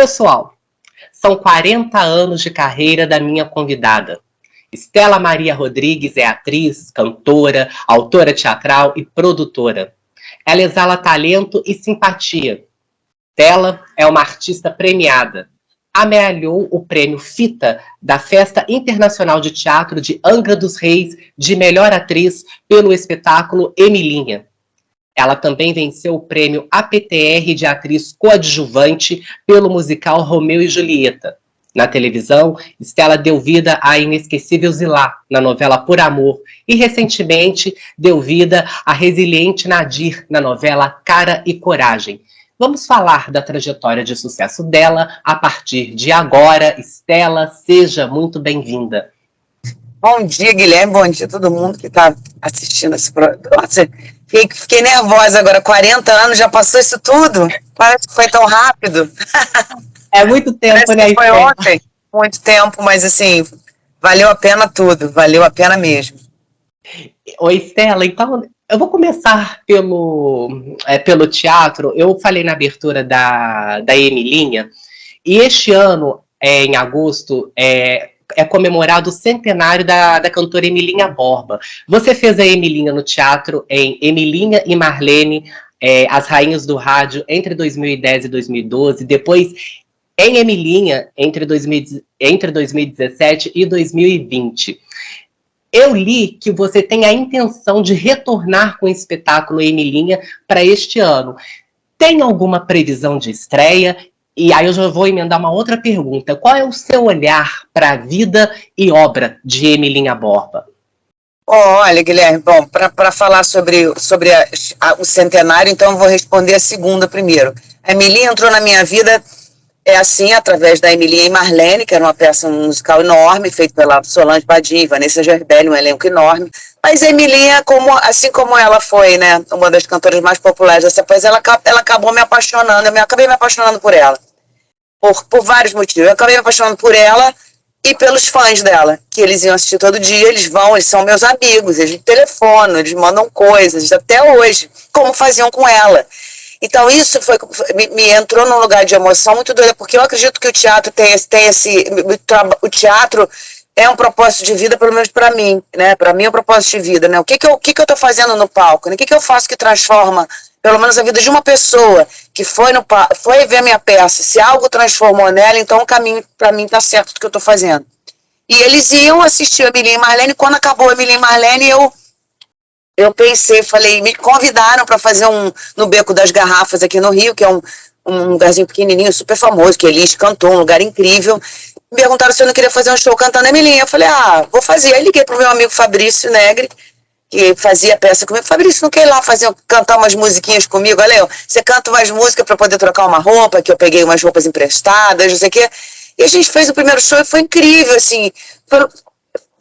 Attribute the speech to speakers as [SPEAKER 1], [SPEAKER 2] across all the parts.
[SPEAKER 1] Pessoal, são 40 anos de carreira da minha convidada. Stella Maria Rodrigues é atriz, cantora, autora teatral e produtora. Ela exala talento e simpatia. Stella é uma artista premiada. Amealhou o prêmio Fita da Festa Internacional de Teatro de Angra dos Reis de melhor atriz pelo espetáculo Emilinha. Ela também venceu o prêmio APTR de atriz coadjuvante pelo musical Romeu e Julieta. Na televisão, Stella deu vida à inesquecível Zilá, na novela Por Amor, e recentemente deu vida à resiliente Nadir, na novela Cara e Coragem. Vamos falar da trajetória de sucesso dela a partir de agora. Stella, seja muito bem-vinda.
[SPEAKER 2] Bom dia, Guilherme, bom dia a todo mundo que está assistindo esse programa. Nossa, fiquei nervosa agora, 40 anos, já passou isso tudo? Parece que foi tão rápido.
[SPEAKER 1] É muito tempo,
[SPEAKER 2] parece
[SPEAKER 1] né?
[SPEAKER 2] Que foi ontem, muito tempo, mas assim, valeu a pena tudo, valeu a pena mesmo.
[SPEAKER 1] Oi, Stella, então eu vou começar pelo teatro. Eu falei na abertura da Emilinha, e este ano, em agosto, é comemorado o centenário da cantora Emilinha Borba. Você fez a Emilinha no teatro em Emilinha e Marlene, As Rainhas do Rádio, entre 2010 e 2012, depois em Emilinha, entre 2017 e 2020. Eu li que você tem a intenção de retornar com o espetáculo Emilinha para este ano. Tem alguma previsão de estreia? E aí eu já vou emendar uma outra pergunta. Qual é o seu olhar para a vida e obra de Emilinha Borba?
[SPEAKER 2] Olha, Guilherme, bom, para falar sobre o centenário, então eu vou responder a segunda primeiro. A Emilinha entrou na minha vida através da Emilinha e Marlene, que era uma peça musical enorme, feita pela Solange Badim e Vanessa Gerbelli, um elenco enorme. Mas a Emilinha, assim como ela foi, né, uma das cantoras mais populares dessa peça, ela acabou me apaixonando, eu acabei me apaixonando por ela. Por vários motivos. Eu acabei me apaixonando por ela e pelos fãs dela, que eles iam assistir todo dia, eles são meus amigos, eles me telefonam, eles mandam coisas, até hoje, como faziam com ela. Então isso me entrou num lugar de emoção muito doida, porque eu acredito que o teatro o teatro é um propósito de vida, pelo menos para mim, né? Para mim é um propósito de vida, né? O que eu tô fazendo no palco, né? O que eu faço que transforma, pelo menos a vida de uma pessoa que foi ver a minha peça, se algo transformou nela, então o caminho para mim tá certo do que eu tô fazendo. E eles iam assistir a Emilinha e Marlene, quando acabou a Emilinha e Marlene, eu pensei, falei, me convidaram para fazer no Beco das Garrafas aqui no Rio, que é um lugarzinho pequenininho, super famoso, que Elis cantou, um lugar incrível. Me perguntaram se eu não queria fazer um show cantando a Emilinha. Eu falei, vou fazer. Aí liguei pro meu amigo Fabrício Negri, que fazia peça comigo. Fabrício, não quer ir lá cantar umas musiquinhas comigo? Olha, você canta umas músicas para poder trocar uma roupa, que eu peguei umas roupas emprestadas, não sei o quê. E a gente fez o primeiro show e foi incrível, assim,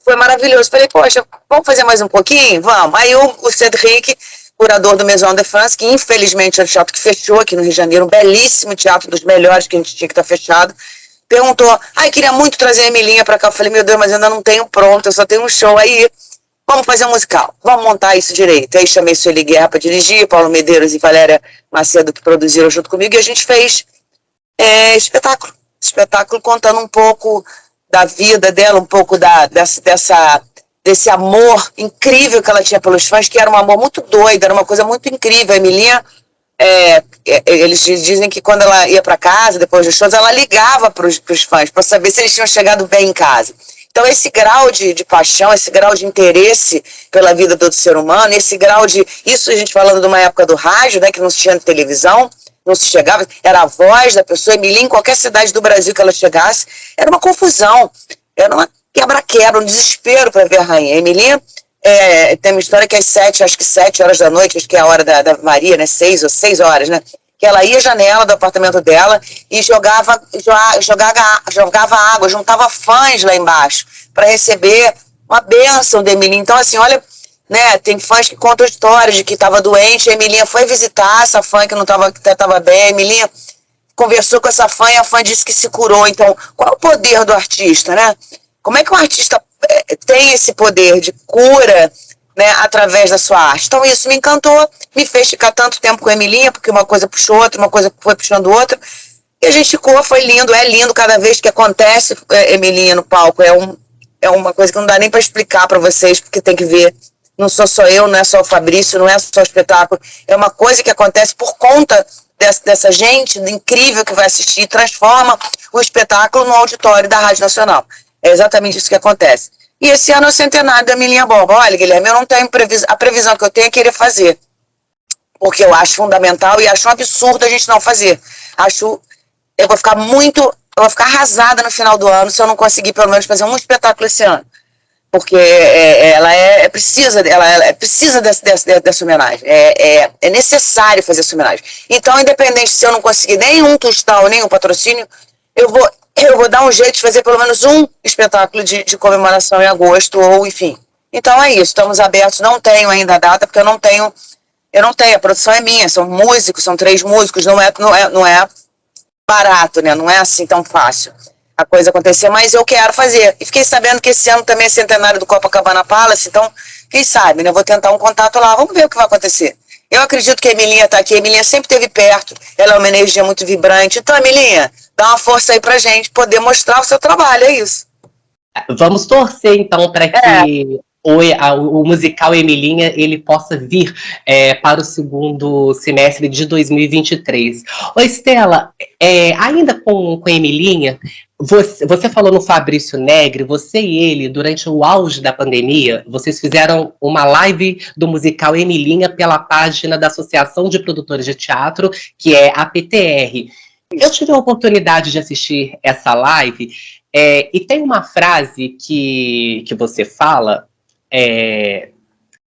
[SPEAKER 2] foi maravilhoso. Falei, poxa, vamos fazer mais um pouquinho? Vamos. Aí o Cedric, curador do Maison de France, que infelizmente é o teatro que fechou aqui no Rio de Janeiro, um belíssimo teatro, dos melhores que a gente tinha que estar fechado, perguntou, queria muito trazer a Emilinha pra cá. Eu falei, meu Deus, mas eu ainda não tenho pronto, eu só tenho um show aí. Vamos fazer um musical, vamos montar isso direito. Aí chamei Sueli Guerra para dirigir, Paulo Medeiros e Valéria Macedo que produziram junto comigo, e a gente fez espetáculo contando um pouco da vida dela, um pouco desse amor incrível que ela tinha pelos fãs, que era um amor muito doido, era uma coisa muito incrível. A Emilinha, eles dizem que quando ela ia para casa, depois dos shows, ela ligava para os fãs, para saber se eles tinham chegado bem em casa. Então esse grau de paixão, esse grau de interesse pela vida do ser humano, isso a gente falando de uma época do rádio, né, que não se tinha televisão, não se chegava, era a voz da pessoa. Emilinha, em qualquer cidade do Brasil que ela chegasse, era uma confusão, era uma quebra-quebra, um desespero para ver a rainha. A Emilinha tem uma história que acho que 7 horas da noite, acho que é a hora da Maria, né, 6 horas, né, que ela ia à janela do apartamento dela e jogava água, juntava fãs lá embaixo para receber uma bênção da Emilinha. Então, assim, olha, né, tem fãs que contam histórias de que estava doente, a Emilinha foi visitar essa fã que não estava bem, a Emilinha conversou com essa fã e a fã disse que se curou. Então, qual é o poder do artista, né? Como é que um artista tem esse poder de cura, né, através da sua arte? Então isso me encantou, me fez ficar tanto tempo com a Emilinha, porque uma coisa puxou outra, uma coisa foi puxando outra. E a gente ficou, foi lindo, é lindo cada vez que acontece, Emilinha no palco, é uma coisa que não dá nem para explicar para vocês, porque tem que ver. Não sou só eu, não é só o Fabrício, não é só o espetáculo. É uma coisa que acontece por conta dessa gente incrível que vai assistir e transforma o espetáculo no auditório da Rádio Nacional. É exatamente isso que acontece. E esse ano é o centenário da Emilinha Borba. Olha, Guilherme, eu não tenho previsão. A previsão que eu tenho é querer fazer. Porque eu acho fundamental e acho um absurdo a gente não fazer. Eu vou ficar arrasada no final do ano se eu não conseguir pelo menos fazer um espetáculo esse ano. Porque ela precisa dessa homenagem. É necessário fazer essa homenagem. Então, independente se eu não conseguir nenhum tostão, nenhum patrocínio, eu vou dar um jeito de fazer pelo menos um espetáculo de comemoração em agosto, ou enfim. Então é isso, estamos abertos, não tenho ainda a data, porque eu não tenho, a produção é minha, são músicos, são 3 músicos, não é barato, né? Não é assim tão fácil a coisa acontecer, mas eu quero fazer. E fiquei sabendo que esse ano também é centenário do Copacabana Palace, então, quem sabe, né? Eu vou tentar um contato lá, vamos ver o que vai acontecer. Eu acredito que a Emilinha está aqui, a Emilinha sempre esteve perto, ela é uma energia muito vibrante. Então, Emilinha, dá uma força aí pra gente poder mostrar o seu trabalho, é isso.
[SPEAKER 1] Vamos torcer, então, para que o musical Emilinha ele possa vir para o segundo semestre de 2023. Ô, Estela, ainda com Emilinha, você falou no Fabrício Negri, você e ele, durante o auge da pandemia, vocês fizeram uma live do musical Emilinha pela página da Associação de Produtores de Teatro, que é a PTR. Eu tive a oportunidade de assistir essa live, e tem uma frase que você fala,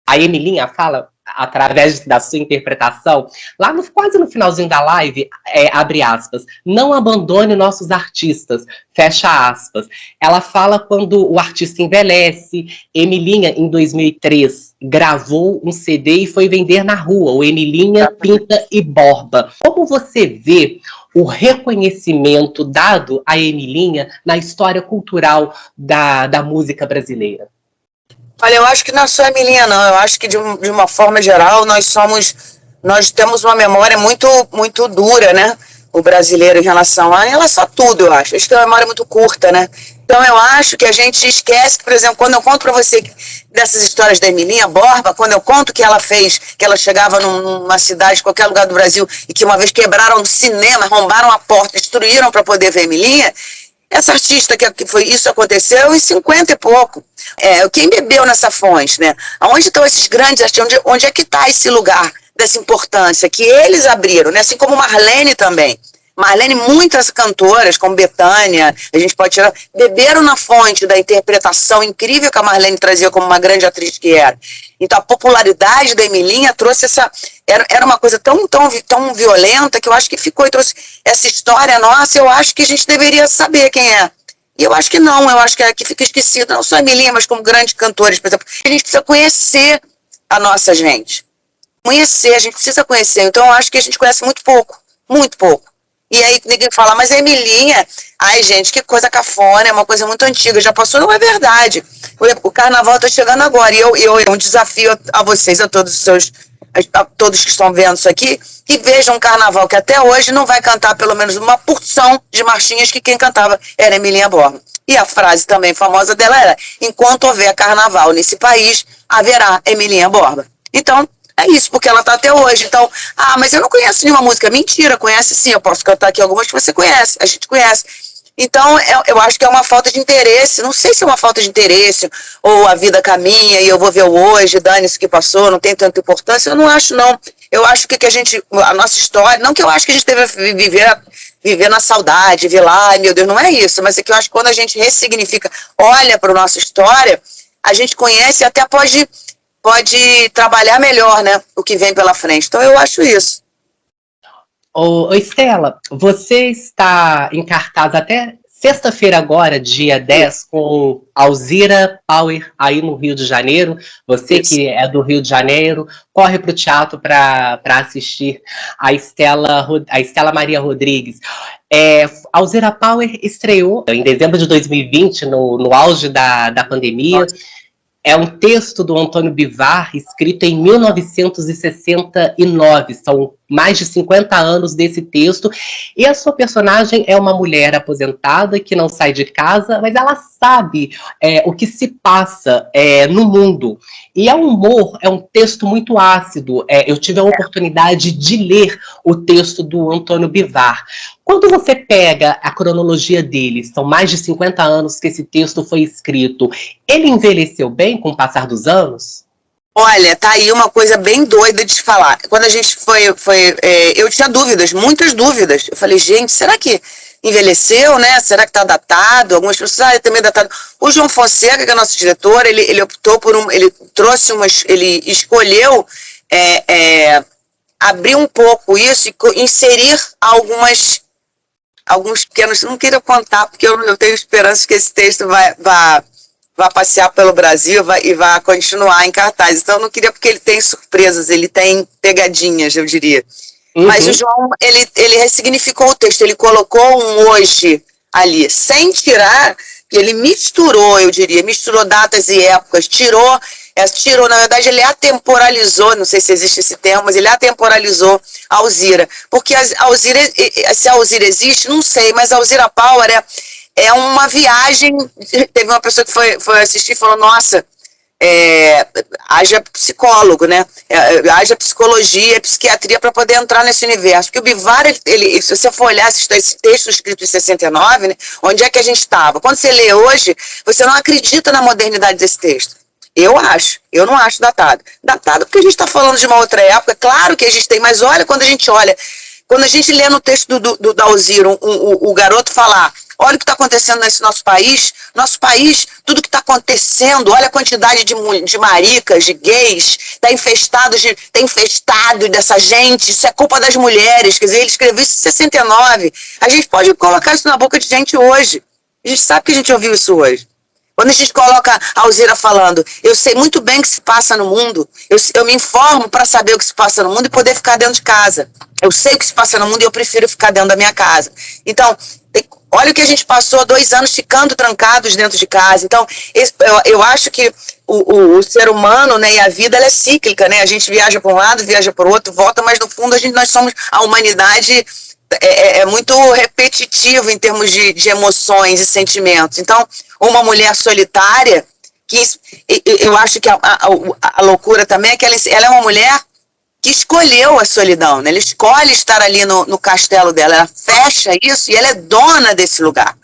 [SPEAKER 1] a Emilinha fala, através da sua interpretação, lá quase no finalzinho da live, abre aspas, não abandone nossos artistas, fecha aspas. Ela fala quando o artista envelhece. Emilinha, em 2003, gravou um CD e foi vender na rua, o Emilinha Pinta e Borba. Como você vê o reconhecimento dado à Emilinha na história cultural da música brasileira?
[SPEAKER 2] Olha, eu acho que não é só a Emilinha, não. Eu acho que, de uma forma geral, nós temos uma memória muito, muito dura, né? O brasileiro em relação a tudo, eu acho. A gente tem uma memória muito curta, né? Então, eu acho que a gente esquece que, por exemplo, quando eu conto para você dessas histórias da Emilinha Borba, quando eu conto que ela fez, que ela chegava numa cidade, qualquer lugar do Brasil, e que uma vez quebraram o cinema, arrombaram a porta, destruíram para poder ver a Emilinha, essa artista isso aconteceu em 50 e pouco. Quem bebeu nessa fonte, né? Onde estão esses grandes artistas? Onde é que está esse lugar dessa importância que eles abriram, né? Assim como Marlene também. Marlene, muitas cantoras, como Bethânia, a gente pode tirar, beberam na fonte da interpretação incrível que a Marlene trazia como uma grande atriz que era. Então, a popularidade da Emilinha trouxe era uma coisa tão violenta que eu acho que ficou e trouxe essa história nossa. Eu acho que a gente deveria saber quem é. E eu acho que não, eu acho que fica esquecido, não só a Emilinha, mas como grandes cantores, por exemplo. A gente precisa conhecer a nossa gente. A gente precisa conhecer. Então, eu acho que a gente conhece muito pouco, muito pouco. E aí ninguém fala, mas a Emilinha, ai gente, que coisa cafona, é uma coisa muito antiga, já passou, não é verdade. O carnaval está chegando agora, e eu um desafio a vocês, a todos que estão vendo isso aqui, que vejam um carnaval que até hoje não vai cantar pelo menos uma porção de marchinhas que quem cantava era Emilinha Borba. E a frase também famosa dela era, enquanto houver carnaval nesse país, haverá Emilinha Borba. Então, é isso, porque ela está até hoje. Então, mas eu não conheço nenhuma música. Mentira, conhece sim. Eu posso cantar aqui algumas que você conhece, a gente conhece. Então, eu acho que é uma falta de interesse. Não sei se é uma falta de interesse, ou a vida caminha e eu vou ver o hoje, dane-se que passou, não tem tanta importância. Eu não acho, não. Eu acho que a nossa história, não que eu acho que a gente deve viver na saudade, ver lá, ai meu Deus, não é isso. Mas é que eu acho que quando a gente ressignifica, olha para a nossa história, a gente conhece e até pode trabalhar melhor, né, o que vem pela frente. Então, eu acho isso.
[SPEAKER 1] Ô, Estela, você está em cartaz até sexta-feira agora, dia 10, com Alzira Power aí no Rio de Janeiro. Você que é do Rio de Janeiro, corre para o teatro para assistir a Estela Maria Rodrigues. Alzira Power estreou em dezembro de 2020, no auge da pandemia. Nossa. É um texto do Antônio Bivar, escrito em 1969. São mais de 50 anos desse texto, e a sua personagem é uma mulher aposentada que não sai de casa, mas ela sabe o que se passa no mundo. E é um humor, é um texto muito ácido. Eu tive a oportunidade de ler o texto do Antônio Bivar. Quando você pega a cronologia dele, são mais de 50 anos que esse texto foi escrito, ele envelheceu bem com o passar dos anos?
[SPEAKER 2] Olha, tá aí uma coisa bem doida de falar. Quando a gente eu tinha dúvidas, muitas dúvidas. Eu falei, gente, será que envelheceu, né? Será que tá datado? Algumas pessoas, também datado. O João Fonseca, que é nosso diretor, ele optou por ele trouxe ele escolheu abrir um pouco isso e inserir alguns pequenos, não queria contar, porque eu tenho esperança que esse texto vai passear pelo Brasil e vai continuar em cartaz. Então, eu não queria, porque ele tem surpresas, ele tem pegadinhas, eu diria. Uhum. Mas o João, ele ressignificou o texto, ele colocou um hoje ali, sem tirar, ele misturou, eu diria, misturou datas e épocas, tirou, na verdade, ele atemporalizou, não sei se existe esse termo, mas ele atemporalizou a Alzira. Porque se a Alzira existe, não sei, mas a Alzira Power é uma viagem. Teve uma pessoa que foi assistir e falou, nossa, haja psicólogo, né? Haja psicologia, psiquiatria para poder entrar nesse universo. Porque o Bivar, se você for olhar esse texto escrito em 69, né, onde é que a gente estava? Quando você lê hoje, você não acredita na modernidade desse texto. Eu não acho datado. Datado porque a gente está falando de uma outra época, claro que a gente tem, mas olha, quando a gente lê no texto do Alzira, o garoto falar, olha o que está acontecendo nesse nosso país, tudo que está acontecendo, olha a quantidade de maricas, de gays, está infestado dessa gente, isso é culpa das mulheres, quer dizer, ele escreveu isso em 69, a gente pode colocar isso na boca de gente hoje, a gente sabe que a gente ouviu isso hoje. Quando a gente coloca a Alzira falando, eu sei muito bem o que se passa no mundo, eu me informo para saber o que se passa no mundo e poder ficar dentro de casa. Eu sei o que se passa no mundo e eu prefiro ficar dentro da minha casa. Então, olha o que a gente passou 2 anos ficando trancados dentro de casa. Então, eu acho que o ser humano, né, e a vida, ela é cíclica, né? A gente viaja para um lado, viaja para o outro, volta, mas no fundo nós somos a humanidade. É muito repetitivo em termos de emoções e sentimentos. Então, uma mulher solitária, que eu acho que a loucura também é que ela é uma mulher que escolheu a solidão, né? Ela escolhe estar ali no castelo dela, ela fecha isso e ela é dona desse lugar.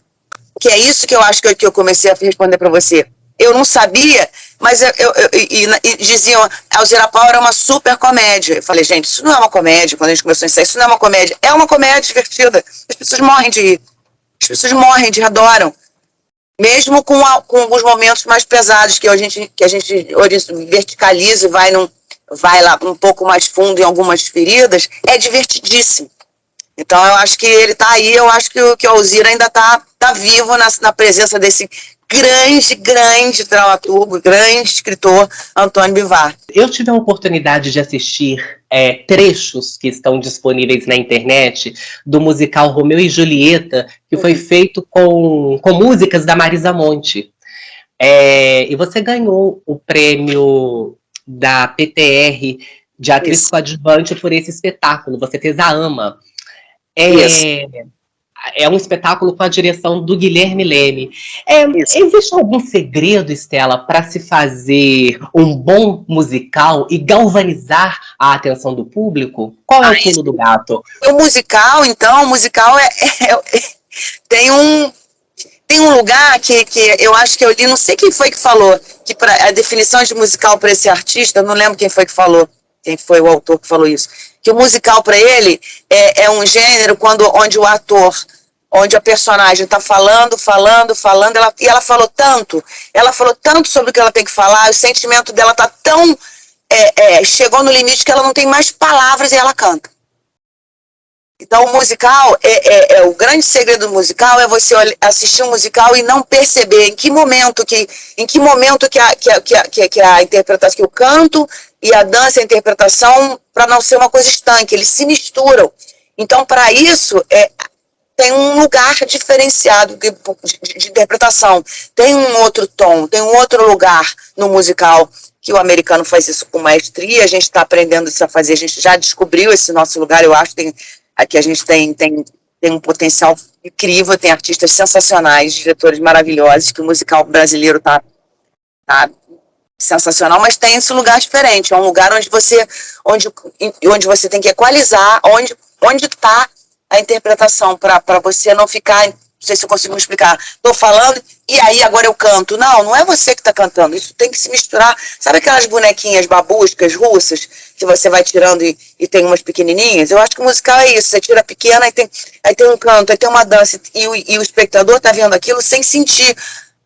[SPEAKER 2] Que é isso que eu acho que eu comecei a responder para você. Eu não sabia, mas diziam, a Alzira Power é uma super comédia. Eu falei, gente, isso não é uma comédia. Quando a gente começou a ensaiar, isso não é uma comédia. É uma comédia divertida. As pessoas morrem de rir. As pessoas morrem de rir, adoram. Mesmo com alguns momentos mais pesados, que a gente verticaliza e vai lá um pouco mais fundo em algumas feridas, é divertidíssimo. Então, eu acho que ele está aí, eu acho que o Alzira ainda está vivo na presença desse grande dramaturgo, grande escritor, Antônio Bivar.
[SPEAKER 1] Eu tive a oportunidade de assistir trechos que estão disponíveis na internet do musical Romeu e Julieta, que foi feito com músicas da Marisa Monte. E você ganhou o prêmio da PTR de atriz coadjuvante por esse espetáculo. Você fez a Ama. É um espetáculo com a direção do Guilherme Leme. Existe algum segredo, Estela, para se fazer um bom musical e galvanizar a atenção do público? Qual é o pulo do gato?
[SPEAKER 2] O musical tem um lugar que eu acho que eu li, não sei quem foi que falou, que a definição de musical para esse artista, não lembro quem foi que falou, quem foi o autor que falou isso, que o musical para ele é um gênero onde a personagem está falando, e ela falou tanto sobre o que ela tem que falar, o sentimento dela está tão, chegou no limite que ela não tem mais palavras e ela canta. Então, o musical, o grande segredo do musical é você assistir um musical e não perceber em que momento que a interpretação, que o canto e a dança, a interpretação, para não ser uma coisa estanque, eles se misturam. Então, para isso, tem um lugar diferenciado de interpretação, tem um outro tom, tem um outro lugar no musical que o americano faz isso com maestria, a gente está aprendendo isso a fazer, a gente já descobriu esse nosso lugar, eu acho que aqui a gente tem um potencial incrível, tem artistas sensacionais, diretores maravilhosos, que o musical brasileiro tá sensacional, mas tem esse lugar diferente, é um lugar onde você tem que equalizar, onde está a interpretação, para você não ficar, não sei se eu consigo me explicar, estou falando e aí agora eu canto. Não é você que está cantando, isso tem que se misturar. Sabe aquelas bonequinhas babuscas russas que você vai tirando e tem umas pequenininhas? Eu acho que o musical é isso, você tira a pequena, aí tem um canto, aí tem uma dança, e o espectador está vendo aquilo sem sentir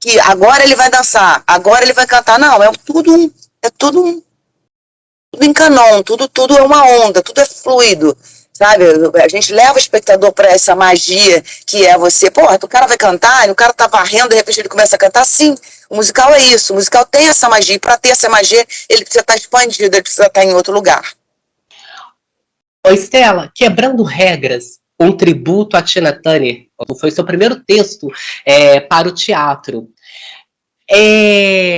[SPEAKER 2] que agora ele vai dançar, agora ele vai cantar. Não, é tudo em canon, tudo é uma onda, tudo é fluido. Sabe, a gente leva o espectador para essa magia que é você, porra, o cara vai cantar, e o cara tá varrendo, de repente ele começa a cantar. Sim, o musical é isso, o musical tem essa magia, e para ter essa magia, ele precisa estar expandido, ele precisa estar em outro lugar.
[SPEAKER 1] Ô Estela, Quebrando Regras, um tributo a Tina Turner, foi seu primeiro texto para o teatro.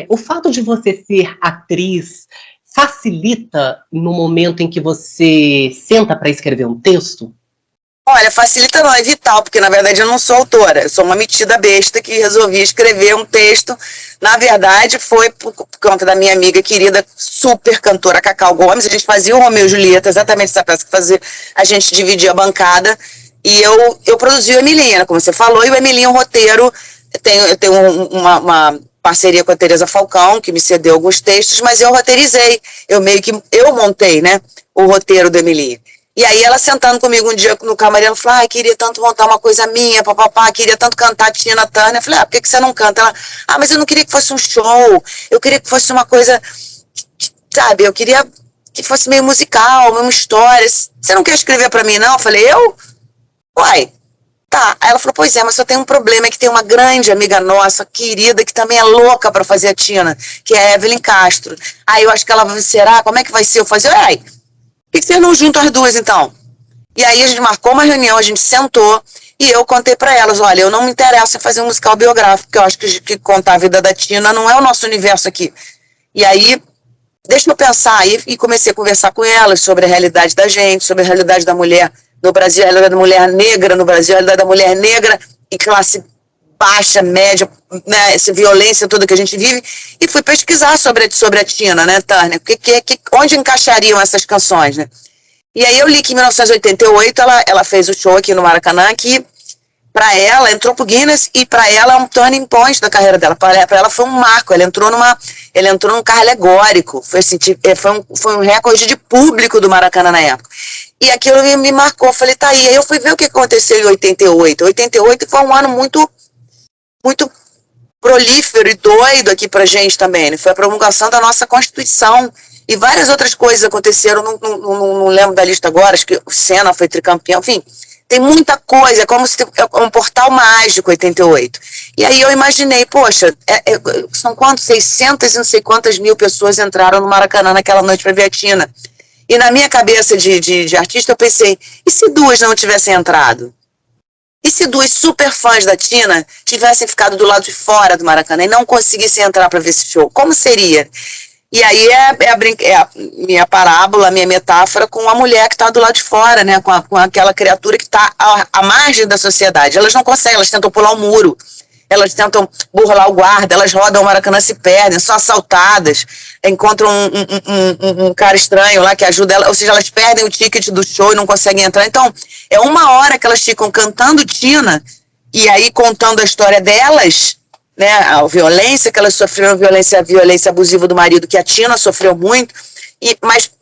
[SPEAKER 1] O fato de você ser atriz facilita no momento em que você senta para escrever um texto?
[SPEAKER 2] Olha, facilita não, é vital, porque na verdade eu não sou autora, eu sou uma metida besta que resolvi escrever um texto. Na verdade foi por conta da minha amiga querida, super cantora Cacau Gomes, a gente fazia o Romeu e Julieta, exatamente essa peça que fazia, a gente dividia a bancada, e eu produzi o Emilinha, como você falou, e o Emilinha, o roteiro, eu tenho uma parceria com a Tereza Falcão, que me cedeu alguns textos, mas eu roteirizei, eu montei, né, o roteiro do Emilinha. E aí ela sentando comigo um dia no camarim, ela falou, queria tanto montar uma coisa minha, papapá, queria tanto cantar Tina Turner. Eu falei, por que você não canta? Ela, mas eu não queria que fosse um show, eu queria que fosse uma coisa, sabe, eu queria que fosse meio musical, meio uma história. Você não quer escrever pra mim, não? Eu falei, Uai, tá. Aí ela falou, pois é, mas só tem um problema, é que tem uma grande amiga nossa, querida, que também é louca pra fazer a Tina, que é a Evelyn Castro. Aí eu acho que ela vai, será? Como é que vai ser? Eu falei, por que você não junta as duas, então? E aí a gente marcou uma reunião, a gente sentou, e eu contei pra elas, olha, eu não me interesso em fazer um musical biográfico, porque eu acho que contar a vida da Tina não é o nosso universo aqui. E aí, deixa eu pensar, e comecei a conversar com elas sobre a realidade da gente, sobre a realidade da mulher no Brasil, a realidade da mulher negra no Brasil, a realidade da mulher negra e classe baixa, média, né, essa violência toda que a gente vive, e fui pesquisar sobre a Tina, né, Turner, onde encaixariam essas canções, né? E aí eu li que em 1988 ela fez o show aqui no Maracanã, que para ela entrou pro Guinness, e para ela é um turning point da carreira dela, para ela foi um marco, ela entrou num carro alegórico, foi um recorde de público do Maracanã na época. E aquilo me marcou, falei, tá aí eu fui ver o que aconteceu em 88. 88 foi um ano muito prolífero e doido aqui pra gente também, né? Foi a promulgação da nossa Constituição e várias outras coisas aconteceram, não lembro da lista agora, acho que o Senna foi tricampeão, enfim, tem muita coisa, é como se é um portal mágico 88. E aí eu imaginei, poxa, são quantos? 600 e não sei quantas mil pessoas entraram no Maracanã naquela noite pra ver a Tina. E na minha cabeça de artista eu pensei, e se duas não tivessem entrado? E se duas super fãs da Tina tivessem ficado do lado de fora do Maracanã e não conseguissem entrar para ver esse show? Como seria? E aí é a minha parábola, a minha metáfora com a mulher que está do lado de fora, né? Com aquela criatura que está à margem da sociedade. Elas não conseguem, elas tentam pular o muro, elas tentam burlar o guarda, elas rodam o Maracanã, se perdem, são assaltadas, encontram um cara estranho lá que ajuda elas, ou seja, elas perdem o ticket do show e não conseguem entrar. Então, é uma hora que elas ficam cantando Tina, e aí contando a história delas, né, a violência que elas sofreram, a violência abusiva do marido, que a Tina sofreu muito,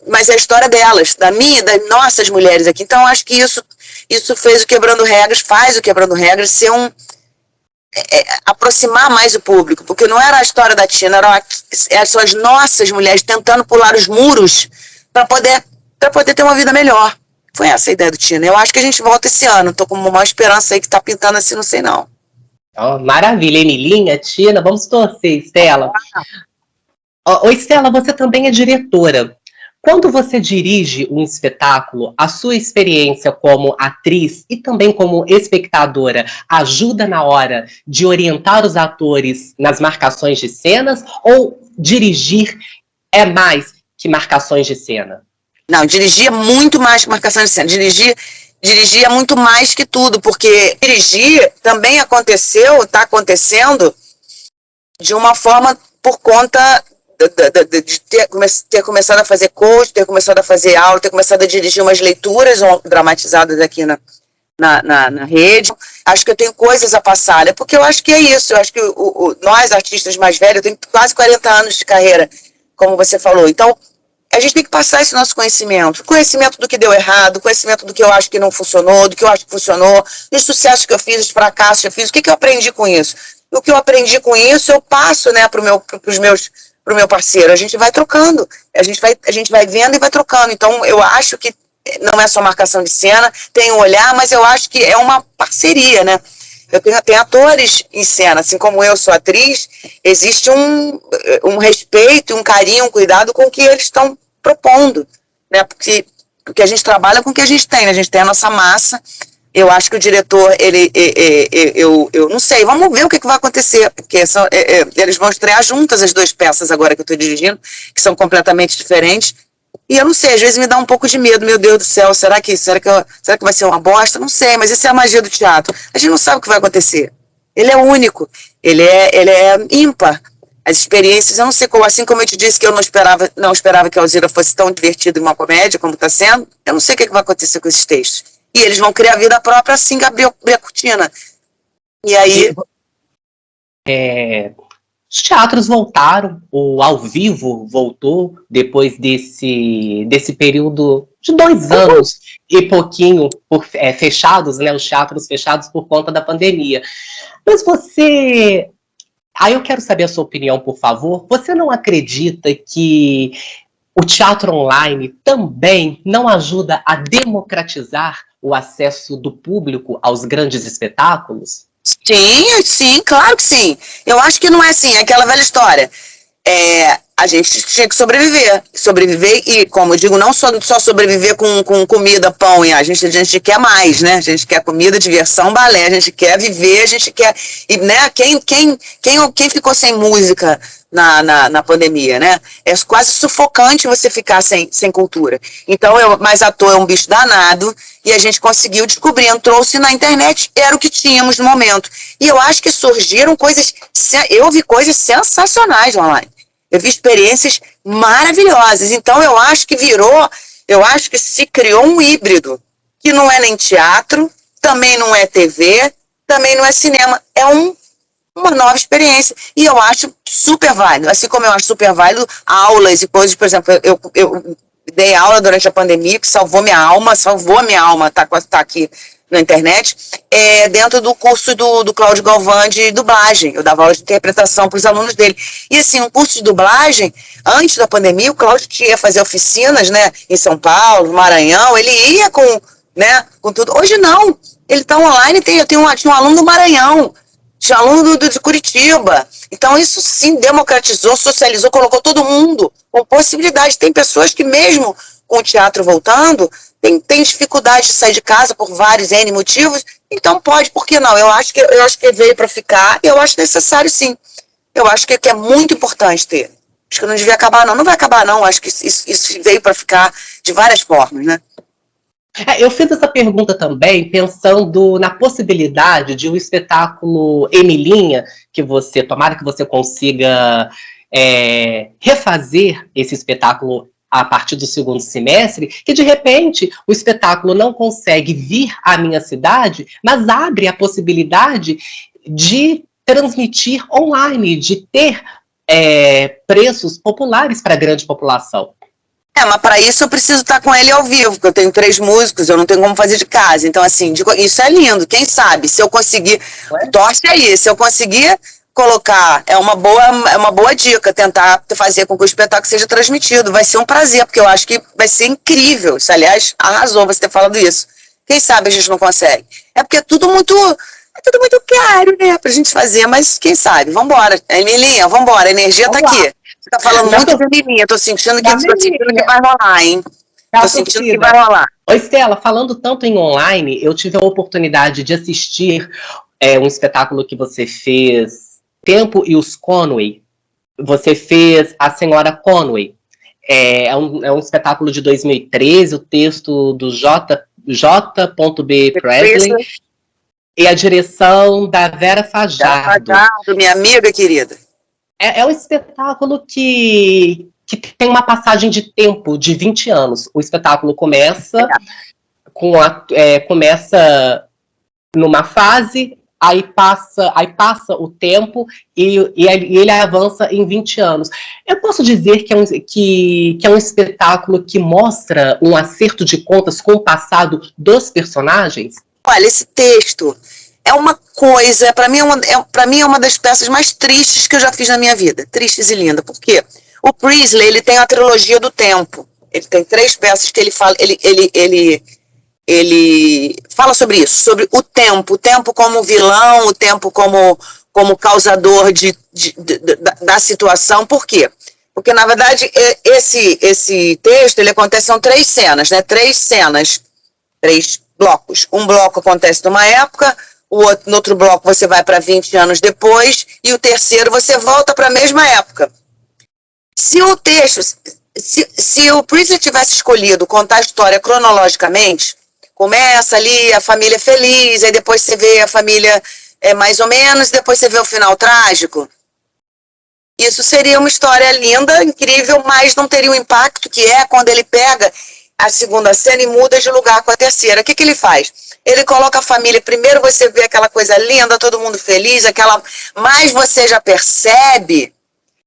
[SPEAKER 2] mas é a história delas, das nossas mulheres aqui. Então, acho que isso fez o Quebrando Regras, faz o Quebrando Regras ser aproximar mais o público, porque não era a história da Tina, são as nossas mulheres tentando pular os muros para poder ter uma vida melhor. Foi essa a ideia do Tina. Eu acho que a gente volta esse ano, tô com uma maior esperança aí que tá pintando assim, não sei não.
[SPEAKER 1] Maravilha, Emilinha, Tina, vamos torcer, Estela. Estela, você também é diretora. Quando você dirige um espetáculo, a sua experiência como atriz e também como espectadora ajuda na hora de orientar os atores nas marcações de cenas, ou dirigir é mais que marcações de cena?
[SPEAKER 2] Não, dirigia muito mais que marcação de cena. Dirigia muito mais que tudo, porque dirigir também está acontecendo de uma forma por conta de ter começado a fazer coach, ter começado a fazer aula, ter começado a dirigir umas leituras dramatizadas aqui na rede. Acho que eu tenho coisas a passar, porque eu acho que é isso. Eu acho que nós, artistas mais velhos, eu tenho quase 40 anos de carreira, como você falou. Então, a gente tem que passar esse nosso conhecimento do que deu errado, conhecimento do que eu acho que não funcionou, do que eu acho que funcionou, dos sucessos que eu fiz, dos fracassos que eu fiz, o que eu aprendi com isso? E o que eu aprendi com isso, eu passo, né, pro meu parceiro. A gente vai trocando, a gente vai vendo e vai trocando. Então, eu acho que não é só marcação de cena, tem um olhar, mas eu acho que é uma parceria, né? Eu tenho atores em cena, assim como eu sou atriz, existe um respeito, um carinho, um cuidado com o que eles estão propondo, né? Porque a gente trabalha com o que a gente tem, né? A gente tem a nossa massa. Eu acho que o diretor, eu não sei, vamos ver o que vai acontecer, porque eles vão estrear juntas as duas peças agora que eu estou dirigindo, que são completamente diferentes. E eu não sei, às vezes me dá um pouco de medo, meu Deus do céu, será que vai ser uma bosta? Não sei, mas essa é a magia do teatro. A gente não sabe o que vai acontecer. Ele é único, ele é ímpar. As experiências, eu não sei como, assim como eu te disse que eu não esperava que a Alzira fosse tão divertida em uma comédia como está sendo, eu não sei o que vai acontecer com esses textos. E eles vão criar vida própria assim que abrir a cortina. E aí...
[SPEAKER 1] Os teatros voltaram, o ao vivo voltou depois desse período de 2 anos e pouquinho fechados, né, os teatros fechados por conta da pandemia. Mas aí eu quero saber a sua opinião, por favor. Você não acredita que o teatro online também não ajuda a democratizar o acesso do público aos grandes espetáculos?
[SPEAKER 2] Sim, claro que sim. Eu acho que não é assim, é aquela velha história. A gente tinha que sobreviver e, como eu digo, não só sobreviver com comida, pão, e a gente quer mais, né? A gente quer comida, diversão, balé, a gente quer viver, a gente quer... E, né, quem ficou sem música na pandemia, né? É quase sufocante você ficar sem cultura. Então, mas ator é um bicho danado e a gente conseguiu descobrir, entrou-se na internet, era o que tínhamos no momento. E eu acho que surgiram eu vi coisas sensacionais online. Eu vi experiências maravilhosas. Então, eu acho que se criou um híbrido, que não é nem teatro, também não é TV, também não é cinema. É uma nova experiência. E eu acho super válido. Assim como eu acho super válido aulas e coisas, por exemplo, eu dei aula durante a pandemia, que salvou a minha alma, tá aqui na internet, dentro do curso do Cláudio Galvão de dublagem. Eu dava aula de interpretação para os alunos dele. E assim, um curso de dublagem, antes da pandemia, o Cláudio ia fazer oficinas, né, em São Paulo, no Maranhão, ele ia com tudo. Hoje não, ele está online, tinha um aluno do Maranhão, tinha aluno de Curitiba. Então isso sim democratizou, socializou, colocou todo mundo com possibilidade. Tem pessoas que mesmo com o teatro voltando, tem dificuldade de sair de casa por vários N motivos, então pode, por que não? Eu acho que veio para ficar, e eu acho necessário sim. Eu acho que é muito importante ter. Acho que não devia acabar não vai acabar não, acho que isso veio para ficar de várias formas, né?
[SPEAKER 1] Eu fiz essa pergunta também pensando na possibilidade de um espetáculo Emilinha, tomara que você consiga refazer esse espetáculo a partir do segundo semestre, que de repente o espetáculo não consegue vir à minha cidade, mas abre a possibilidade de transmitir online, de ter preços populares para a grande população.
[SPEAKER 2] Mas para isso eu preciso estar com ele ao vivo, porque eu tenho 3 músicos, eu não tenho como fazer de casa. Então, assim, isso é lindo. Quem sabe, se eu conseguir, torce aí, se eu conseguir colocar, é uma boa dica, tentar fazer com que o espetáculo seja transmitido. Vai ser um prazer, porque eu acho que vai ser incrível. Isso, aliás, arrasou você ter falado isso. Quem sabe a gente não consegue. É porque é tudo muito caro, né, pra gente fazer, mas quem sabe, vambora. Emilinha, vambora, a energia tá aqui. Você tá falando muito de Emilinha, tô sentindo que vai rolar, hein? Tô sentindo que vai rolar.
[SPEAKER 1] Ô, Estela, falando tanto em online, eu tive a oportunidade de assistir um espetáculo que você fez, Tempo e os Conway. Você fez A Senhora Conway. É um espetáculo de 2013, o texto do J.B. Presley e a direção da Vera Fajardo.
[SPEAKER 2] Minha amiga querida.
[SPEAKER 1] É um espetáculo que tem uma passagem de tempo de 20 anos. O espetáculo começa começa numa fase, aí passa o tempo e ele avança em 20 anos. Eu posso dizer que é um espetáculo que mostra um acerto de contas com o passado dos personagens?
[SPEAKER 2] Olha, esse texto é uma coisa, para mim é uma das peças mais tristes que eu já fiz na minha vida. Tristes e linda. Por quê? O Presley, ele tem a trilogia do tempo. Ele tem 3 peças que ele fala, ele fala sobre isso, sobre o tempo como vilão, o tempo como causador da situação. Por quê? Porque, na verdade, esse texto, ele acontece, são 3 cenas, né? 3 cenas, 3 blocos. Um bloco acontece numa época, no outro bloco você vai para 20 anos depois, e o terceiro você volta para a mesma época. Se o texto, se o Presley tivesse escolhido contar a história cronologicamente, começa ali a família feliz, aí depois você vê a família mais ou menos, depois você vê o final trágico. Isso seria uma história linda, incrível, mas não teria o impacto que é quando ele pega a segunda cena e muda de lugar com a terceira. O que ele faz? Ele coloca a família, primeiro você vê aquela coisa linda, todo mundo feliz, mas você já percebe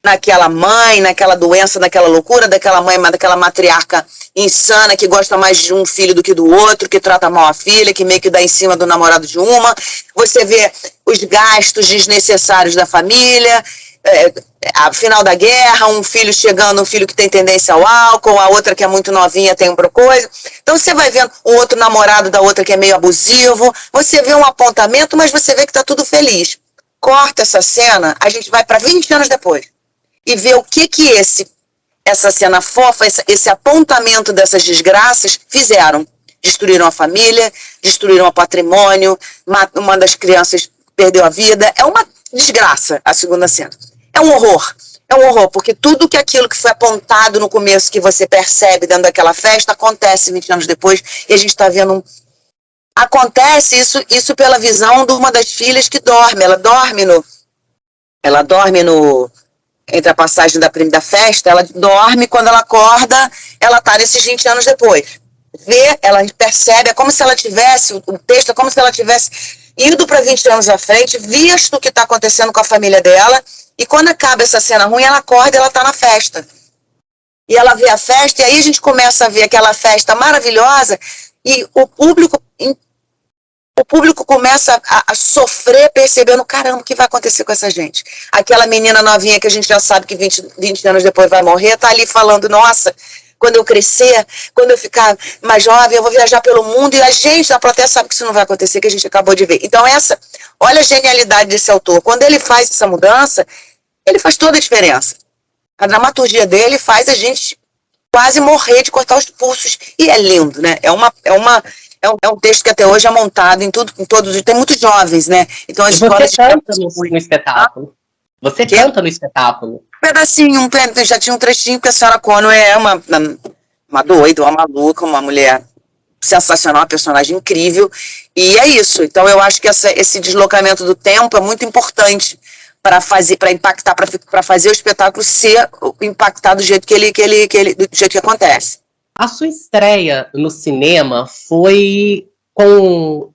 [SPEAKER 2] naquela mãe, naquela doença, naquela loucura, daquela mãe, daquela matriarca insana que gosta mais de um filho do que do outro, que trata mal a filha, que meio que dá em cima do namorado de uma. Você vê os gastos desnecessários da família, a final da guerra, um filho chegando, um filho que tem tendência ao álcool, a outra que é muito novinha tem outra coisa. Então você vai vendo o outro namorado da outra que é meio abusivo, você vê um apontamento, mas você vê que está tudo feliz. Corta essa cena, a gente vai para 20 anos depois e vê o que essa cena fofa, esse apontamento dessas desgraças fizeram. Destruíram a família, destruíram o patrimônio, uma das crianças perdeu a vida. É uma desgraça a segunda cena. É um horror, porque tudo aquilo que foi apontado no começo, que você percebe dentro daquela festa, acontece 20 anos depois, e a gente está vendo acontece isso pela visão de uma das filhas que dorme. Ela dorme no entre a passagem da festa, ela dorme, quando ela acorda, ela está nesses 20 anos depois. Ela percebe, é como se ela tivesse, o texto é como se ela tivesse ido para 20 anos à frente, visto o que está acontecendo com a família dela, e quando acaba essa cena ruim, ela acorda e ela está na festa. E ela vê a festa, e aí a gente começa a ver aquela festa maravilhosa, e o público começa a sofrer, percebendo, caramba, o que vai acontecer com essa gente? Aquela menina novinha que a gente já sabe que 20 anos depois vai morrer, tá ali falando, nossa, quando eu crescer, quando eu ficar mais jovem, eu vou viajar pelo mundo, e a gente, a plateia, sabe que isso não vai acontecer, que a gente acabou de ver. Então olha a genialidade desse autor. Quando ele faz essa mudança, ele faz toda a diferença. A dramaturgia dele faz a gente quase morrer de cortar os pulsos, e é lindo, né? É um texto que até hoje é montado em todos, tem muitos jovens, né? Então as escolas
[SPEAKER 1] canta no espetáculo. Você canta no espetáculo.
[SPEAKER 2] Um pedacinho, já tinha um trechinho, porque a senhora Conway é uma doida, uma maluca, uma mulher sensacional, uma personagem incrível, e é isso. Então eu acho que esse deslocamento do tempo é muito importante para impactar, para fazer o espetáculo ser impactado do jeito do jeito que acontece.
[SPEAKER 1] A sua estreia no cinema foi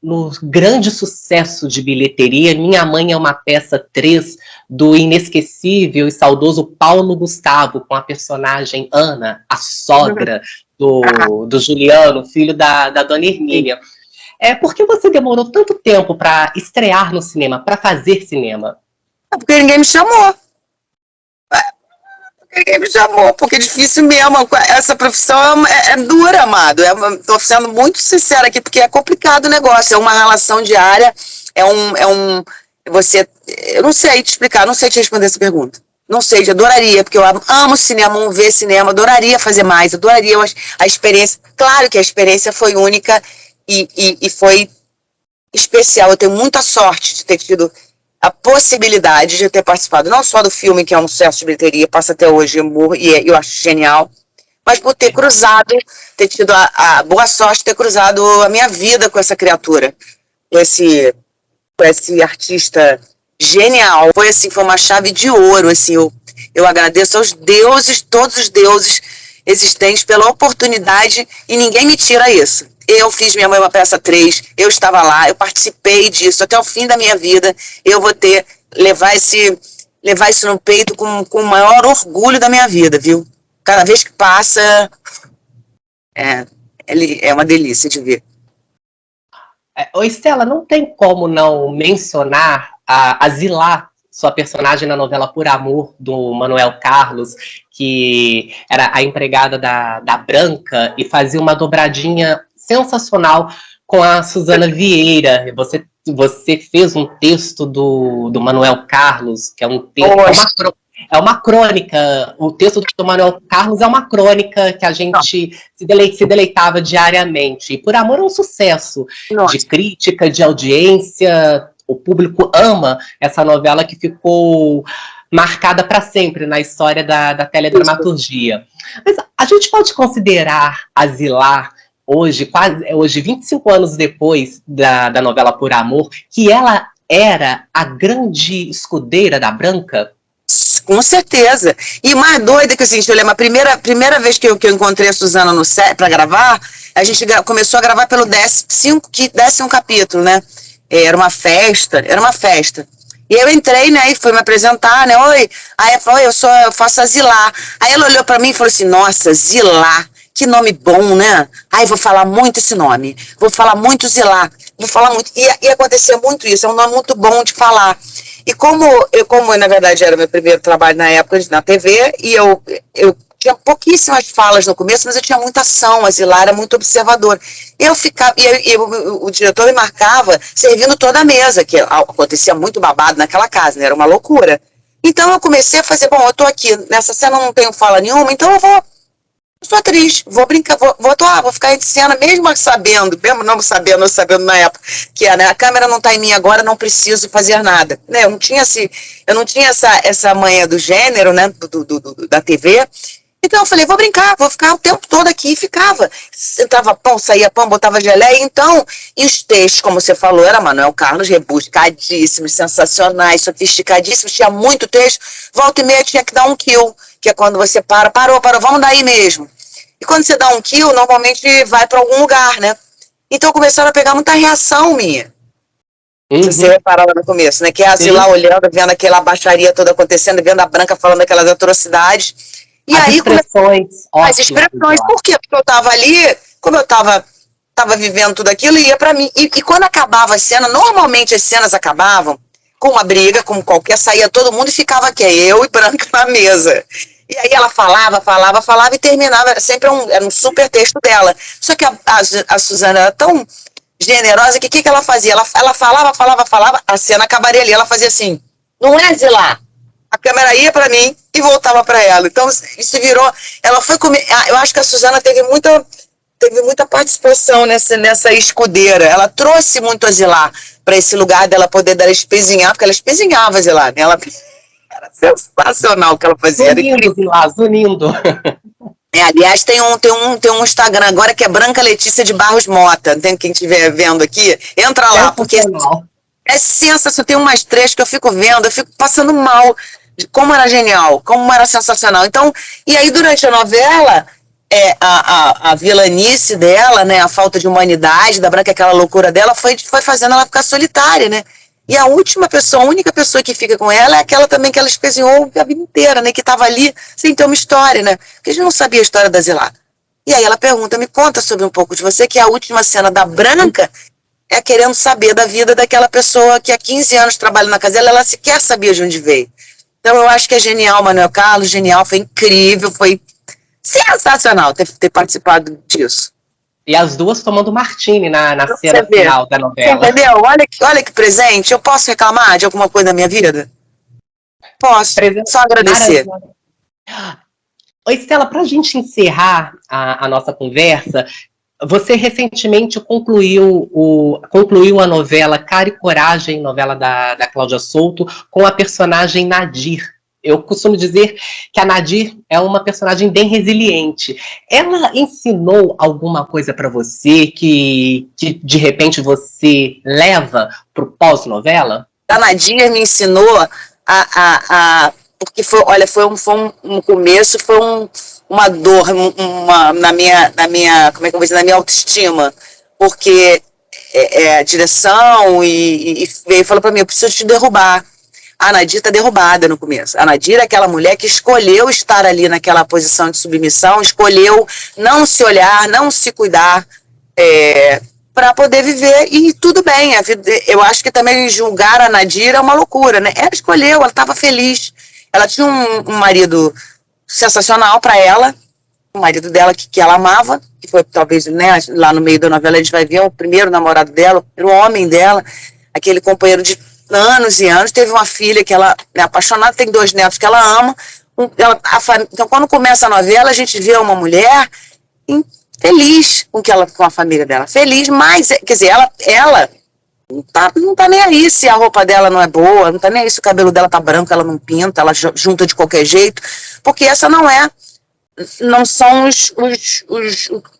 [SPEAKER 1] no grande sucesso de bilheteria Minha Mãe é uma Peça 3, do inesquecível e saudoso Paulo Gustavo, com a personagem Ana, a sogra do Juliano, filho da dona Hermínia. Por que você demorou tanto tempo para estrear no cinema, para fazer cinema?
[SPEAKER 2] Porque ninguém me chamou. Ninguém me chamou, porque é difícil mesmo. Essa profissão é dura, amado. Estou sendo muito sincera aqui, porque é complicado o negócio. É uma relação diária. Eu não sei te explicar, não sei te responder essa pergunta. Não sei, adoraria, porque eu amo cinema, amo ver cinema, adoraria fazer mais, adoraria a experiência. Claro que a experiência foi única e foi especial. Eu tenho muita sorte de ter tido a possibilidade de ter participado não só do filme, que é um sucesso de bilheteria, passa até hoje, e eu acho genial, mas por ter cruzado, ter tido a boa sorte de ter cruzado a minha vida com essa criatura, com esse artista genial. Foi assim, foi uma chave de ouro, assim, eu agradeço aos deuses, todos os deuses existentes pela oportunidade e ninguém me tira isso. Eu fiz Minha Mãe é uma Peça 3, eu estava lá, eu participei disso, até o fim da minha vida eu vou levar isso no peito com o maior orgulho da minha vida, viu? Cada vez que passa, é uma delícia de ver.
[SPEAKER 1] Ô, Estela, não tem como não mencionar a Zilá, sua personagem na novela Por Amor, do Manuel Carlos, que era a empregada da Branca e fazia uma dobradinha sensacional com a Suzana Vieira. Você fez um texto do Manuel Carlos, que é um texto, é uma crônica. O texto do Manuel Carlos é uma crônica que a gente se deleitava diariamente. E Por Amor é um sucesso de crítica, de audiência. O público ama essa novela que ficou marcada para sempre na história da teledramaturgia. Mas a gente pode considerar a Zilá, hoje, 25 anos depois da novela Por Amor, que ela era a grande escudeira da Branca?
[SPEAKER 2] Com certeza. E o mais doido é que, assim, eu lembro, a primeira vez que eu encontrei a Suzana no set para gravar, a gente começou a gravar pelo 10º capítulo, né? Era uma festa. E eu entrei, né, e fui me apresentar, né, oi. Aí ela falou, eu faço a Zilá. Aí ela olhou pra mim e falou assim, nossa, Zilá, que nome bom, né? Ai, vou falar muito esse nome, vou falar muito Zilá, vou falar muito. E acontecia muito isso, é um nome muito bom de falar. E como na verdade era meu primeiro trabalho na época na TV, e eu tinha pouquíssimas falas no começo, mas eu tinha muita ação, a Zilá era muito observador. Eu ficava, o diretor me marcava servindo toda a mesa, que acontecia muito babado naquela casa, né? Era uma loucura. Então eu comecei a fazer, bom, eu tô aqui, nessa cena eu não tenho fala nenhuma, então eu sou atriz, vou brincar, vou atuar, vou ficar em cena, mesmo não sabendo na época, que né, a câmera não tá em mim agora, não preciso fazer nada. Né? Eu não tinha essa manha do gênero, né, da TV. Então eu falei, vou brincar, vou ficar o tempo todo aqui, e ficava. Entrava pão, saía pão, botava geleia, então, e os textos, como você falou, era Manuel Carlos, rebuscadíssimos, sensacionais, sofisticadíssimos, tinha muito texto, volta e meia tinha que dar um kill, que é quando você parou, vamos daí mesmo. E quando você dá um kill, normalmente vai para algum lugar, né? Então começaram a pegar muita reação minha. Se você reparar lá no começo, né? Que é a Zilá olhando, vendo aquela baixaria toda acontecendo, vendo a Branca falando aquelas atrocidades. E
[SPEAKER 1] as
[SPEAKER 2] aí
[SPEAKER 1] expressões.
[SPEAKER 2] As expressões. Por quê? Porque eu estava ali, como eu estava vivendo tudo aquilo, ia para mim. E quando acabava a cena, normalmente as cenas acabavam com uma briga, como qualquer, saía todo mundo e ficava aqui, eu e Branca na mesa. E aí ela falava e terminava, sempre era um super texto dela. Só que a Suzana era tão generosa que o que ela fazia? Ela falava, a cena acabaria ali, ela fazia assim, não é, Zilá? A câmera ia para mim e voltava para ela. Então, isso virou... Ela foi comer... Eu acho que a Suzana teve muita participação nessa escudeira. Ela trouxe muito a Zilá para esse lugar dela poder dar espezinhar, porque ela espezinhava a Zilá, né? Ela era sensacional o que ela fazia.
[SPEAKER 1] Zunindo, Zilá, zunindo.
[SPEAKER 2] Aliás, tem um Instagram agora que é Branca Letícia de Barros Mota. Tem quem estiver vendo aqui, entra lá, porque é sensacional. Tem umas trechos que eu fico vendo, eu fico passando mal de como era genial, como era sensacional. Então, e aí durante a novela, a vilanice dela, né, a falta de humanidade da Branca, aquela loucura dela, foi fazendo ela ficar solitária, né? E a única pessoa que fica com ela é aquela também que ela espezinhou a vida inteira, né, que estava ali sem ter uma história, né? Porque a gente não sabia a história da Zilá. E aí ela pergunta, me conta sobre um pouco de você, que é a última cena da Branca é querendo saber da vida daquela pessoa que há 15 anos trabalha na casa dela, ela sequer sabia de onde veio. Então eu acho que é genial, Manuel Carlos, genial, foi incrível, foi sensacional ter participado disso.
[SPEAKER 1] E as duas tomando martini na cena final da novela.
[SPEAKER 2] Você entendeu? Olha que presente, eu posso reclamar de alguma coisa da minha vida? Posso, só agradecer.
[SPEAKER 1] Oi, Estela, para a gente encerrar a nossa conversa, você recentemente concluiu a novela Cara e Coragem, novela da Cláudia Souto, com a personagem Nadir. Eu costumo dizer que a Nadir é uma personagem bem resiliente. Ela ensinou alguma coisa para você que de repente você leva pro pós-novela?
[SPEAKER 2] A Nadir me ensinou porque foi, olha, um começo, uma dor, na minha, como é que eu vou dizer, na minha autoestima, porque a direção e veio e falou para mim, eu preciso te derrubar. A Nadir está derrubada no começo. A Nadir é aquela mulher que escolheu estar ali naquela posição de submissão, escolheu não se olhar, não se cuidar, para poder viver, e tudo bem. A vida, eu acho que também julgar a Nadir é uma loucura, né? Ela escolheu, ela estava feliz. Ela tinha um marido sensacional para ela, o marido dela que ela amava, que foi talvez, né, lá no meio da novela a gente vai ver o primeiro namorado dela, o homem dela, aquele companheiro de anos e anos, teve uma filha que ela é apaixonada, tem 2 netos que ela ama. Então, quando começa a novela, a gente vê uma mulher feliz com a família dela, feliz, mas, quer dizer, ela não tá nem aí se a roupa dela não é boa, não tá nem aí se o cabelo dela tá branco, ela não pinta, ela junta de qualquer jeito, porque essa não são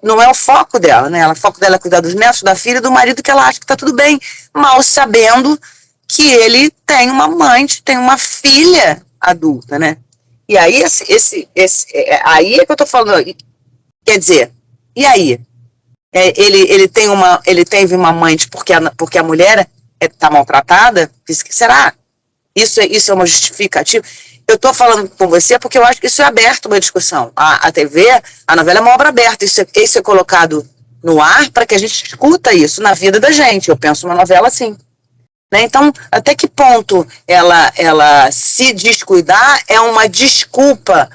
[SPEAKER 2] não é o foco dela, né? O foco dela é cuidar dos netos, da filha e do marido, que ela acha que tá tudo bem, mal sabendo que ele tem uma mãe, tem uma filha adulta, né? E aí, aí é que eu tô falando, quer dizer, e aí? Ele teve uma mãe porque a mulher tá maltratada? Será? Isso é uma justificativa? Eu estou falando com você porque eu acho que isso é aberto, uma discussão. A TV, a novela é uma obra aberta, isso é colocado no ar para que a gente discuta isso na vida da gente. Eu penso uma novela assim. Né? Então, até que ponto ela se descuidar é uma desculpa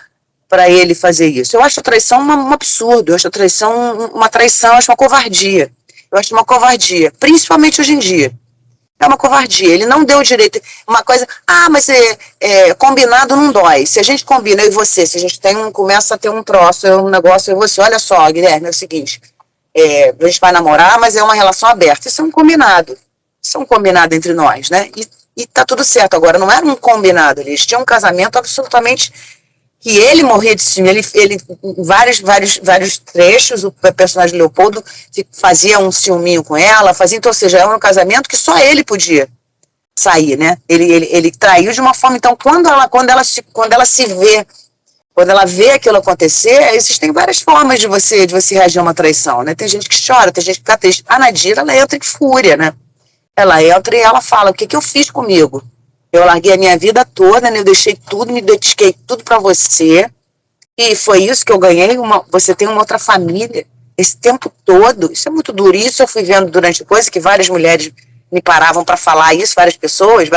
[SPEAKER 2] para ele fazer isso? Eu acho a traição um absurdo, eu acho a traição uma traição, eu acho uma covardia. Eu acho uma covardia, principalmente hoje em dia. É uma covardia, ele não deu direito. Uma coisa, mas combinado não dói. Se a gente combina, eu e você, se a gente começa a ter um troço, um negócio, eu e você, olha só, Guilherme, é o seguinte, a gente vai namorar, mas é uma relação aberta. Isso é um combinado. Isso é um combinado entre nós, né? E tá tudo certo. Agora, não era um combinado, eles tinham um casamento absolutamente... que ele morria de ciúme, ele vários trechos, o personagem Leopoldo fazia um ciúminho com ela, então, ou seja, era um casamento que só ele podia sair, né? Ele traiu de uma forma, então, quando ela vê aquilo acontecer, existem várias formas de você reagir a uma traição, né? Tem gente que chora, tem gente que fica triste. A Nadir, ela entra em fúria, né? Ela entra e ela fala, o que eu fiz comigo? Eu larguei a minha vida toda, né? Eu deixei tudo, me dediquei tudo para você, e foi isso que eu ganhei. Você tem uma outra família esse tempo todo. Isso é muito duro. Isso eu fui vendo durante coisa que várias mulheres me paravam para falar isso, várias pessoas,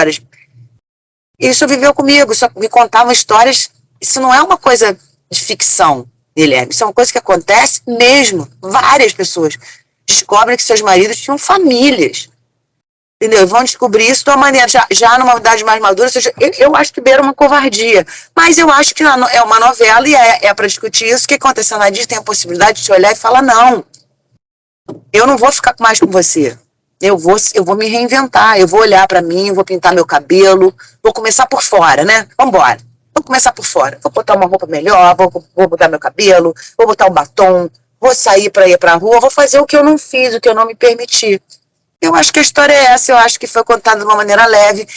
[SPEAKER 2] Isso viveu comigo, isso me contavam histórias. Isso não é uma coisa de ficção, Guilherme. Isso é uma coisa que acontece mesmo. Várias pessoas descobrem que seus maridos tinham famílias. Entendeu? Vão descobrir isso de uma maneira, já numa idade mais madura, ou seja, eu acho que beira uma covardia. Mas eu acho que é uma novela e é para discutir isso. O que aconteceu na Nadir tem a possibilidade de se olhar e falar, não, eu não vou ficar mais com você. Eu vou me reinventar, eu vou olhar para mim, vou pintar meu cabelo, vou começar por fora, né? Vambora. Vou começar por fora. Vou botar uma roupa melhor, vou botar meu cabelo, vou botar um batom, vou sair para ir para a rua, vou fazer o que eu não fiz, o que eu não me permiti. Eu acho que a história é essa, eu acho que foi contada de uma maneira leve.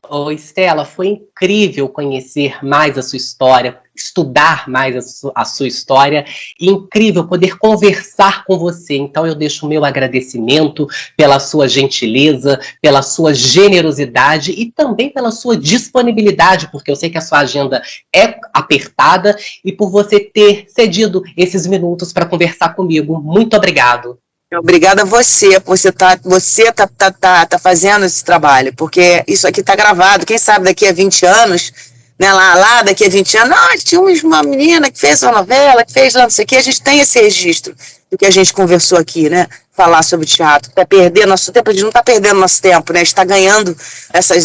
[SPEAKER 1] Ô, Estela, foi incrível conhecer mais a sua história, estudar mais a sua história, e incrível poder conversar com você. Então eu deixo o meu agradecimento pela sua gentileza, pela sua generosidade e também pela sua disponibilidade, porque eu sei que a sua agenda é apertada, e por você ter cedido esses minutos para conversar comigo. Muito obrigado.
[SPEAKER 2] Obrigada a você tá fazendo esse trabalho, porque isso aqui tá gravado, quem sabe daqui a 20 anos, né, lá daqui a 20 anos, tinha uma menina que fez uma novela, que fez lá não sei o que, a gente tem esse registro do que a gente conversou aqui, né, falar sobre teatro, para perder nosso tempo, a gente não está perdendo nosso tempo, né, a gente está ganhando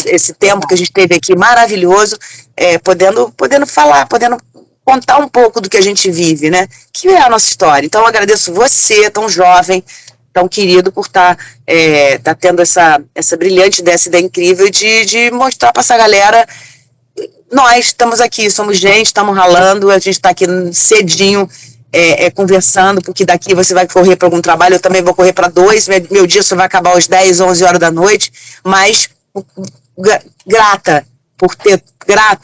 [SPEAKER 2] esse tempo que a gente teve aqui maravilhoso, podendo falar, podendo contar um pouco do que a gente vive, né? Que é a nossa história. Então, eu agradeço você, tão jovem, tão querido, por tá tendo essa brilhante ideia incrível de mostrar para essa galera nós estamos aqui, somos gente, estamos ralando, a gente está aqui cedinho, conversando, porque daqui você vai correr para algum trabalho, eu também vou correr para 2, meu dia só vai acabar às 10, 11 horas da noite, mas grata,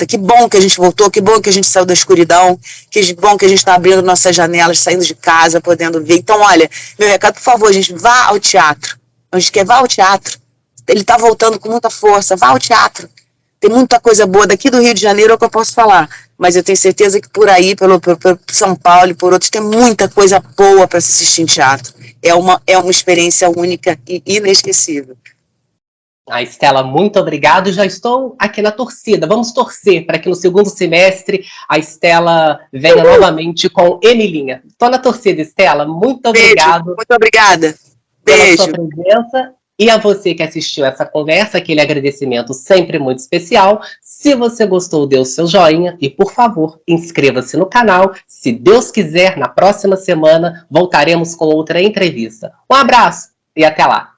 [SPEAKER 2] que bom que a gente voltou, que bom que a gente saiu da escuridão, que bom que a gente está abrindo nossas janelas, saindo de casa, podendo ver. Então, olha, meu recado, por favor, gente, vá ao teatro. A gente quer, vá ao teatro. Ele está voltando com muita força, vá ao teatro. Tem muita coisa boa daqui do Rio de Janeiro, é o que eu posso falar. Mas eu tenho certeza que por aí, pelo São Paulo e por outros, tem muita coisa boa para se assistir em teatro. É uma experiência única e inesquecível.
[SPEAKER 1] Estela, muito obrigado. Já estou aqui na torcida. Vamos torcer para que no segundo semestre a Estela venha novamente com Emilinha. Estou na torcida, Estela. Muito obrigado.
[SPEAKER 2] Beijo, muito obrigada.
[SPEAKER 1] Pela sua presença. E a você que assistiu essa conversa, aquele agradecimento sempre muito especial. Se você gostou, dê o seu joinha e, por favor, inscreva-se no canal. Se Deus quiser, na próxima semana voltaremos com outra entrevista. Um abraço e até lá!